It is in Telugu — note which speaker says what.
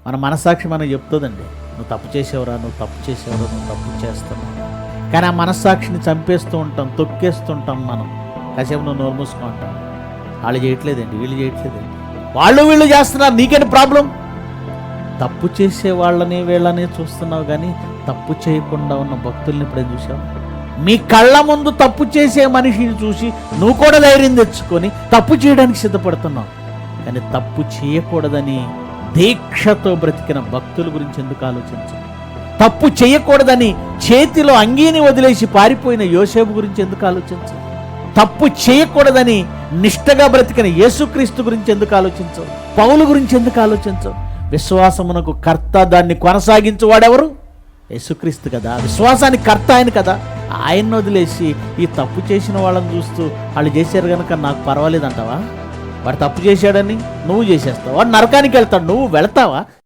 Speaker 1: మన మనస్సాక్షి మనకు చెప్తుందండి, నువ్వు తప్పు చేసేవరా, నువ్వు తప్పు చేసేవరా, నువ్వు తప్పు చేస్తున్నావు. కానీ ఆ మనస్సాక్షిని చంపేస్తూ ఉంటాం, తొక్కేస్తుంటాం. మనం కాసేపు నువ్వు నోరు మూసుకుంటాం. వాళ్ళు చేయట్లేదండి, వీళ్ళు చేయట్లేదండి, వాళ్ళు వీళ్ళు చేస్తున్నారు, నీకేంటి ప్రాబ్లం? తప్పు చేసే వాళ్ళని వీళ్ళని చూస్తున్నావు, కానీ తప్పు చేయకుండా ఉన్న భక్తుల్ని ఇప్పుడే చూసావు. మీ కళ్ళ ముందు తప్పు చేసే మనిషిని చూసి నువ్వు కూడా ధైర్యం తెచ్చుకొని తప్పు చేయడానికి సిద్ధపడుతున్నావు. కానీ తప్పు చేయకూడదని దీక్షతో బ్రతికిన భక్తుల గురించి ఎందుకు ఆలోచించు? తప్పు చేయకూడదని చేతిలో అంగీని వదిలేసి పారిపోయిన యోసేపు గురించి ఎందుకు ఆలోచించు? తప్పు చేయకూడదని నిష్టగా బ్రతికిన యేసుక్రీస్తు గురించి ఎందుకు ఆలోచించవు? పౌలు గురించి ఎందుకు ఆలోచించవు? విశ్వాసమునకు కర్త, దాన్ని కొనసాగించు వాడెవరు? యేసుక్రీస్తు కదా. విశ్వాసానికి కర్త ఆయన కదా. ఆయన్ని వదిలేసి ఈ తప్పు చేసిన వాళ్ళని చూస్తూ వాళ్ళు చేశారు కనుక నాకు పర్వాలేదంటావా? వాడు తప్పు చేశాడని నువ్వు చేసేస్తావు. వాడు నరకానికి వెళ్తాడు, నువ్వు వెళతావా?